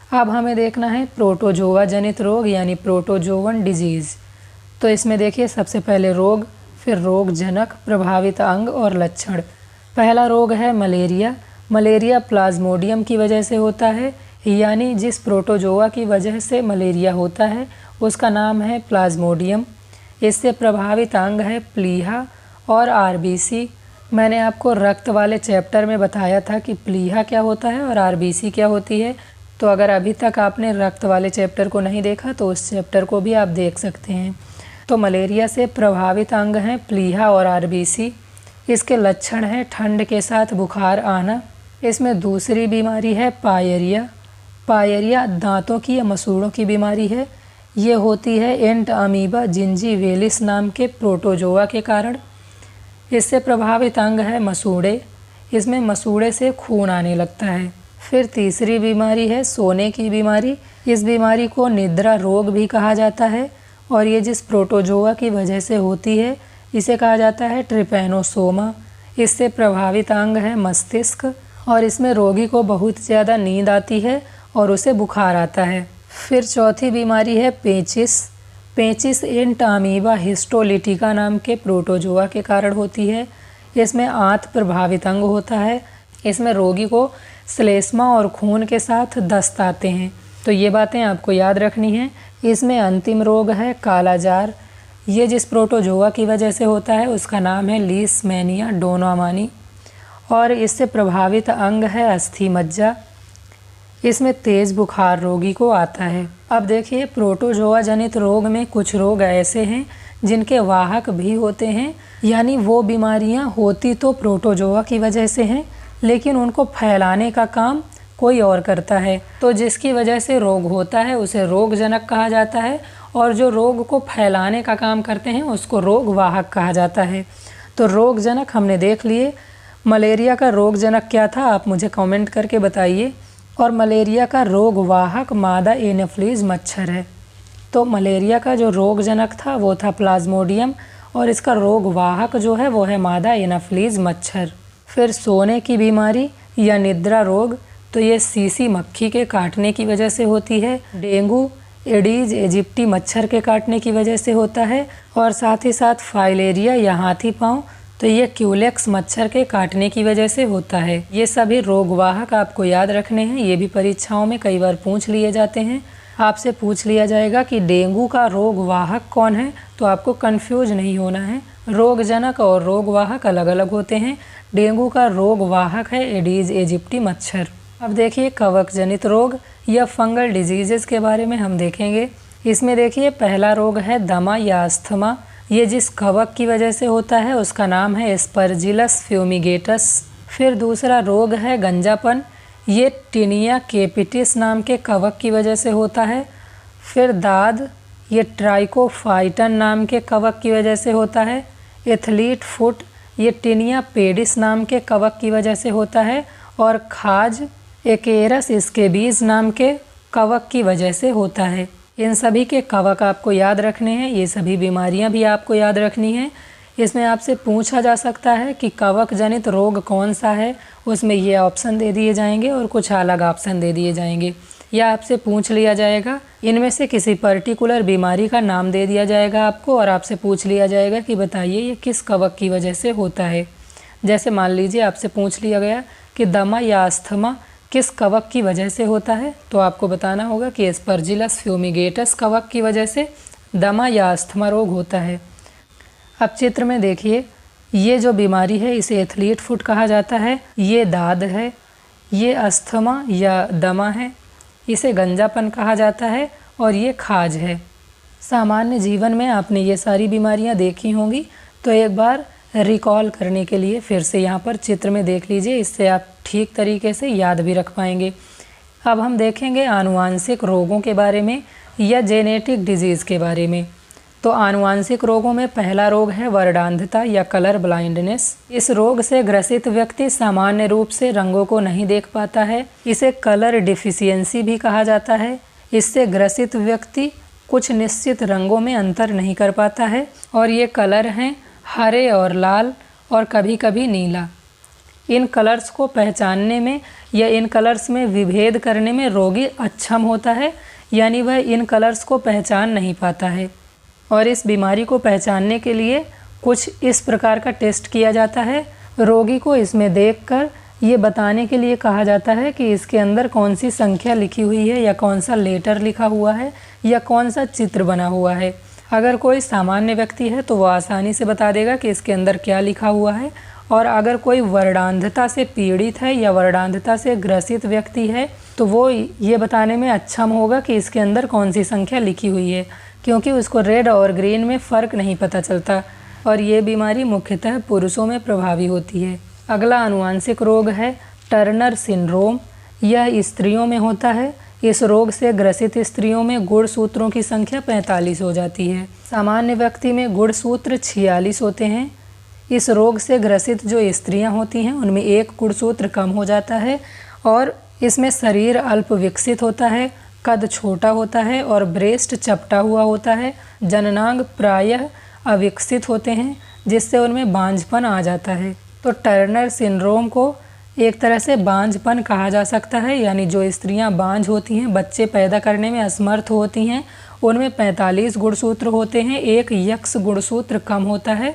अब हमें देखना है प्रोटोजोआ जनित रोग यानी प्रोटोजोवन डिजीज़। तो इसमें देखिए सबसे पहले रोग, फिर रोग जनक, प्रभावित अंग और लक्षण। पहला रोग है मलेरिया। मलेरिया प्लाज्मोडियम की वजह से होता है, यानी जिस प्रोटोजोआ की वजह से मलेरिया होता है उसका नाम है प्लाज्मोडियम। इससे प्रभावित अंग है प्लीहा और आरबीसी। मैंने आपको रक्त वाले चैप्टर में बताया था कि प्लीहा क्या होता है और आरबीसी क्या होती है। तो अगर अभी तक आपने रक्त वाले चैप्टर को नहीं देखा तो उस चैप्टर को भी आप देख सकते हैं। तो मलेरिया से प्रभावित अंग हैं प्लीहा और आरबीसी। इसके लक्षण हैं ठंड के साथ बुखार आना। इसमें दूसरी बीमारी है पायरिया। पायरिया दांतों की या मसूड़ों की बीमारी है। ये होती है एंट अमीबा जिंजीवेलिस नाम के प्रोटोजोआ के कारण। इससे प्रभावित अंग है मसूड़े। इसमें मसूड़े से खून आने लगता है। फिर तीसरी बीमारी है सोने की बीमारी। इस बीमारी को निद्रा रोग भी कहा जाता है और ये जिस प्रोटोजोआ की वजह से होती है इसे कहा जाता है ट्रिपैनोसोमा। इससे प्रभावित अंग है मस्तिष्क और इसमें रोगी को बहुत ज़्यादा नींद आती है और उसे बुखार आता है। फिर चौथी बीमारी है पेचिस। पेचिस एंट अमीबा हिस्टोलिटिका नाम के प्रोटोजोआ के कारण होती है। इसमें आंत प्रभावित अंग होता है। इसमें रोगी को श्लेष्मा और खून के साथ दस्त आते हैं। तो ये बातें आपको याद रखनी है। इसमें अंतिम रोग है कालाजार। ये जिस प्रोटोजोआ की वजह से होता है उसका नाम है लीशमैनिया डोनामानी और इससे प्रभावित अंग है अस्थि मज्जा। इसमें तेज़ बुखार रोगी को आता है। अब देखिए प्रोटोजोआ जनित रोग में कुछ रोग ऐसे हैं जिनके वाहक भी होते हैं, यानी वो बीमारियां होती तो प्रोटोजोआ की वजह से हैं लेकिन उनको फैलाने का काम कोई और करता है। तो जिसकी वजह से रोग होता है उसे रोगजनक कहा जाता है और जो रोग को फैलाने का काम करते हैं उसको रोगवाहक कहा जाता है। तो रोगजनक हमने देख लिए। मलेरिया का रोगजनक क्या था आप मुझे कमेंट करके बताइए। और मलेरिया का रोगवाहक मादा एनोफ्लीज मच्छर है। तो मलेरिया का जो रोगजनक था वो था प्लाज्मोडियम और इसका रोगवाहक जो है वो है मादा एनोफ्लीज मच्छर। फिर सोने की बीमारी या निद्रा रोग, तो ये सीसी मक्खी के काटने की वजह से होती है। डेंगू एडीज इजिप्टी मच्छर के काटने की वजह से होता है और साथ ही साथ फाइलेरिया या हाथी पाँव, तो ये क्यूलेक्स मच्छर के काटने की वजह से होता है। ये सभी रोगवाहक आपको याद रखने हैं। ये भी परीक्षाओं में कई बार पूछ लिए जाते हैं। आपसे पूछ लिया जाएगा कि डेंगू का रोगवाहक कौन है, तो आपको कंफ्यूज नहीं होना है। रोगजनक और रोगवाहक अलग अलग होते हैं। डेंगू का रोगवाहक है एडीज इजिप्टी मच्छर। अब देखिए कवक जनित रोग या फंगल डिजीजेस के बारे में हम देखेंगे। इसमें देखिए पहला रोग है दमा या अस्थमा। ये जिस कवक की वजह से होता है उसका नाम है एस्परजिलस फ्यूमिगेटस। फिर दूसरा रोग है गंजापन। ये टिनिया केपिटिस नाम के कवक की वजह से होता है। फिर दाद, ये ट्राइकोफाइटन नाम के कवक की वजह से होता है। एथलीट फुट, ये टिनिया पेडिस नाम के कवक की वजह से होता है। और खाज एकेरस स्केबीज नाम के कवक की वजह से होता है। इन सभी के कवक आपको याद रखने हैं। ये सभी बीमारियां भी आपको याद रखनी है। इसमें आपसे पूछा जा सकता है कि कवक जनित रोग कौन सा है, उसमें ये ऑप्शन दे दिए जाएंगे और कुछ अलग ऑप्शन दे दिए जाएंगे। या आपसे पूछ लिया जाएगा, इनमें से किसी पर्टिकुलर बीमारी का नाम दे दिया जाएगा आपको और आपसे पूछ लिया जाएगा कि बताइए ये किस कवक की वजह से होता है। जैसे मान लीजिए आपसे पूछ लिया गया कि दमा या अस्थमा किस कवक की वजह से होता है, तो आपको बताना होगा कि एस्परजिलस फ्यूमिगेटस कवक की वजह से दमा या अस्थमा रोग होता है। अब चित्र में देखिए, ये जो बीमारी है इसे एथलीट फुट कहा जाता है। ये दाद है, ये अस्थमा या दमा है, इसे गंजापन कहा जाता है और ये खाज है। सामान्य जीवन में आपने ये सारी बीमारियां देखी होंगी, तो एक बार रिकॉल करने के लिए फिर से यहाँ पर चित्र में देख लीजिए, इससे आप ठीक तरीके से याद भी रख पाएंगे। अब हम देखेंगे आनुवांशिक रोगों के बारे में या जेनेटिक डिजीज़ के बारे में। तो आनुवांशिक रोगों में पहला रोग है वर्णांधता या कलर ब्लाइंडनेस। इस रोग से ग्रसित व्यक्ति सामान्य रूप से रंगों को नहीं देख पाता है। इसे कलर डिफिशियंसी भी कहा जाता है। इससे ग्रसित व्यक्ति कुछ निश्चित रंगों में अंतर नहीं कर पाता है और ये कलर हैं हरे और लाल और कभी कभी नीला। इन कलर्स को पहचानने में या इन कलर्स में विभेद करने में रोगी अक्षम होता है, यानी वह इन कलर्स को पहचान नहीं पाता है। और इस बीमारी को पहचानने के लिए कुछ इस प्रकार का टेस्ट किया जाता है। रोगी को इसमें देखकर ये बताने के लिए कहा जाता है कि इसके अंदर कौन सी संख्या लिखी हुई है या कौन सा लेटर लिखा हुआ है या कौन सा चित्र बना हुआ है। अगर कोई सामान्य व्यक्ति है तो वह आसानी से बता देगा कि इसके अंदर क्या लिखा हुआ है, और अगर कोई वर्णांधता से पीड़ित है या वर्णांधता से ग्रसित व्यक्ति है तो वो ये बताने में अक्षम होगा कि इसके अंदर कौन सी संख्या लिखी हुई है, क्योंकि उसको रेड और ग्रीन में फ़र्क नहीं पता चलता। और ये बीमारी मुख्यतः पुरुषों में प्रभावी होती है। अगला आनुवांशिक रोग है टर्नर सिंड्रोम। यह स्त्रियों में होता है। इस रोग से ग्रसित स्त्रियों में गुणसूत्रों की संख्या 45 हो जाती है। सामान्य व्यक्ति में गुणसूत्र 46 होते हैं। इस रोग से ग्रसित जो स्त्रियां होती हैं उनमें एक गुणसूत्र कम हो जाता है, और इसमें शरीर अल्प विकसित होता है, कद छोटा होता है और ब्रेस्ट चपटा हुआ होता है। जननांग प्रायः अविकसित होते हैं, जिससे उनमें बांझपन आ जाता है। तो टर्नर सिंड्रोम को एक तरह से बांझपन कहा जा सकता है, यानी जो स्त्रियां बांझ होती हैं, बच्चे पैदा करने में असमर्थ होती हैं, उनमें 45 गुणसूत्र होते हैं, एक यक्स गुणसूत्र कम होता है,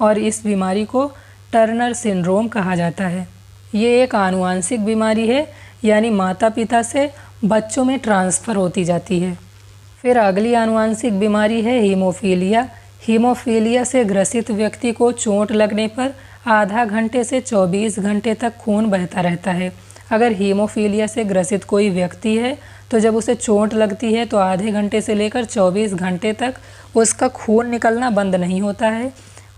और इस बीमारी को टर्नर सिंड्रोम कहा जाता है। ये एक आनुवांशिक बीमारी है, यानी माता पिता से बच्चों में ट्रांसफ़र होती जाती है। फिर अगली आनुवांशिक बीमारी है हीमोफीलिया। हीमोफीलिया से ग्रसित व्यक्ति को चोट लगने पर आधा घंटे से 24 घंटे तक खून बहता रहता है। अगर हीमोफीलिया से ग्रसित कोई व्यक्ति है तो जब उसे चोट लगती है तो आधे घंटे से लेकर 24 घंटे तक उसका खून निकलना बंद नहीं होता है,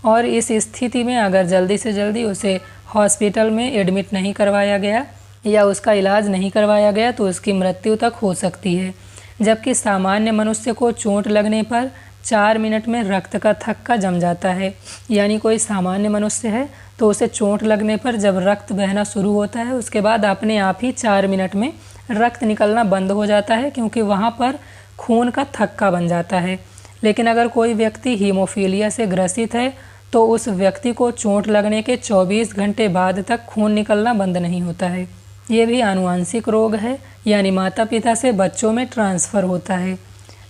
और इस स्थिति में अगर जल्दी से जल्दी उसे हॉस्पिटल में एडमिट नहीं करवाया गया या उसका इलाज नहीं करवाया गया तो उसकी मृत्यु तक हो सकती है। जबकि सामान्य मनुष्य को चोट लगने पर 4 मिनट में रक्त का थक्का जम जाता है। यानी कोई सामान्य मनुष्य है तो उसे चोट लगने पर जब रक्त बहना शुरू होता है उसके बाद अपने आप ही 4 मिनट में रक्त निकलना बंद हो जाता है, क्योंकि वहाँ पर खून का थक्का बन जाता है। लेकिन अगर कोई व्यक्ति हीमोफीलिया से ग्रसित है तो उस व्यक्ति को चोट लगने के 24 घंटे बाद तक खून निकलना बंद नहीं होता है। ये भी आनुवांशिक रोग है, यानी माता पिता से बच्चों में ट्रांसफ़र होता है।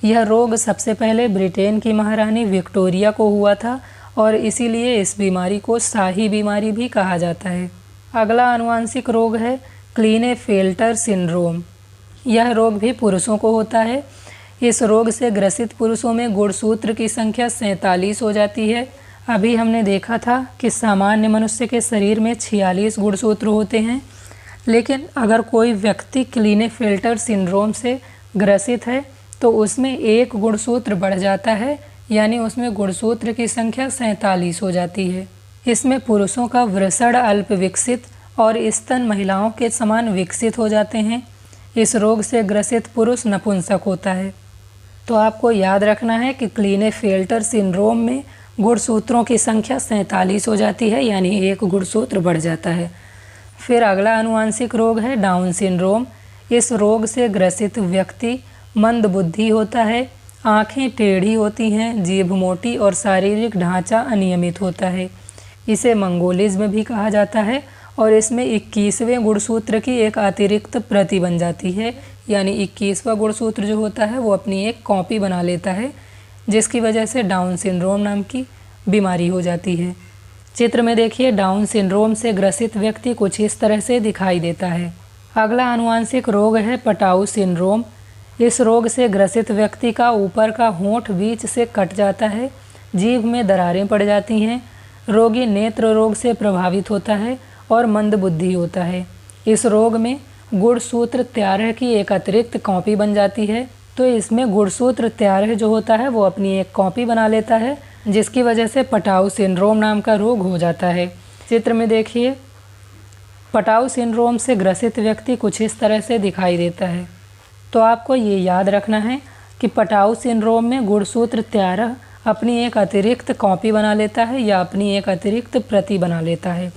यह रोग सबसे पहले ब्रिटेन की महारानी विक्टोरिया को हुआ था, और इसीलिए इस बीमारी को शाही बीमारी भी कहा जाता है। अगला आनुवांशिक रोग है क्लीनेफेल्टर सिंड्रोम। यह रोग भी पुरुषों को होता है। इस रोग से ग्रसित पुरुषों में गुणसूत्र की संख्या 47 हो जाती है। अभी हमने देखा था कि सामान्य मनुष्य के शरीर में 46 गुणसूत्र होते हैं, लेकिन अगर कोई व्यक्ति क्लीनेफेल्टर सिंड्रोम से ग्रसित है तो उसमें एक गुणसूत्र बढ़ जाता है, यानी उसमें गुणसूत्र की संख्या 47 हो जाती है। इसमें पुरुषों का वृषण अल्प विकसित और स्तन महिलाओं के समान विकसित हो जाते हैं। इस रोग से ग्रसित पुरुष नपुंसक होता है। तो आपको याद रखना है कि क्लीनेफेल्टर सिंड्रोम में गुणसूत्रों की संख्या 47 हो जाती है, यानी एक गुणसूत्र बढ़ जाता है। फिर अगला आनुवांशिक रोग है डाउन सिंड्रोम। इस रोग से ग्रसित व्यक्ति मंदबुद्धि होता है, आँखें टेढ़ी होती हैं, जीभ मोटी और शारीरिक ढांचा अनियमित होता है। इसे मंगोलिज्म भी कहा जाता है, और इसमें 21वें गुणसूत्र की एक अतिरिक्त प्रति बन जाती है, यानी 21वां गुणसूत्र जो होता है वो अपनी एक कॉपी बना लेता है, जिसकी वजह से डाउन सिंड्रोम नाम की बीमारी हो जाती है। चित्र में देखिए डाउन सिंड्रोम से ग्रसित व्यक्ति कुछ इस तरह से दिखाई देता है। अगला आनुवांशिक रोग है पटाऊ सिंड्रोम। इस रोग से ग्रसित व्यक्ति का ऊपर का होंठ बीच से कट जाता है, जीभ में दरारें पड़ जाती हैं, रोगी नेत्र रोग से प्रभावित होता है और मंदबुद्धि होता है। इस रोग में गुणसूत्र 13 की एक अतिरिक्त कॉपी बन जाती है, तो इसमें गुणसूत्र 13 जो होता है वो अपनी एक कॉपी बना लेता है, जिसकी वजह से पटाऊ सिंड्रोम नाम का रोग हो जाता है। चित्र में देखिए पटाऊ सिंड्रोम से ग्रसित व्यक्ति कुछ इस तरह से दिखाई देता है। तो आपको ये याद रखना है कि पटाऊ सिंड्रोम में गुणसूत्र 13 अपनी एक अतिरिक्त कॉपी बना लेता है या अपनी एक अतिरिक्त प्रति बना लेता है,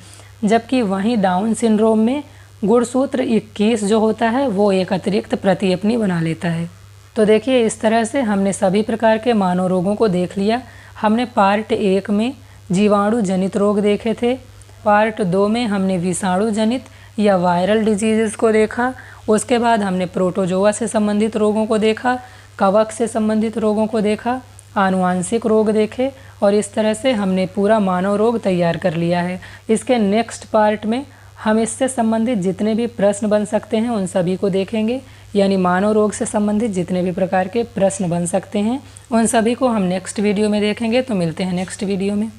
जबकि वहीं डाउन सिंड्रोम में गुणसूत्र 21 जो होता है वो एक अतिरिक्त प्रति अपनी बना लेता है। तो देखिए इस तरह से हमने सभी प्रकार के मानव रोगों को देख लिया। हमने पार्ट 1 में जीवाणु जनित रोग देखे थे, पार्ट 2 में हमने विषाणु जनित या वायरल डिजीज़ को देखा। उसके बाद हमने प्रोटोजोआ से संबंधित रोगों को देखा, कवक से संबंधित रोगों को देखा, आनुवांशिक रोग देखे और इस तरह से हमने पूरा मानव रोग तैयार कर लिया है। इसके नेक्स्ट पार्ट में हम इससे संबंधित जितने भी प्रश्न बन सकते हैं उन सभी को देखेंगे, यानी मानव रोग से संबंधित जितने भी प्रकार के प्रश्न बन सकते हैं उन सभी को हम नेक्स्ट वीडियो में देखेंगे। तो मिलते हैं नेक्स्ट वीडियो में।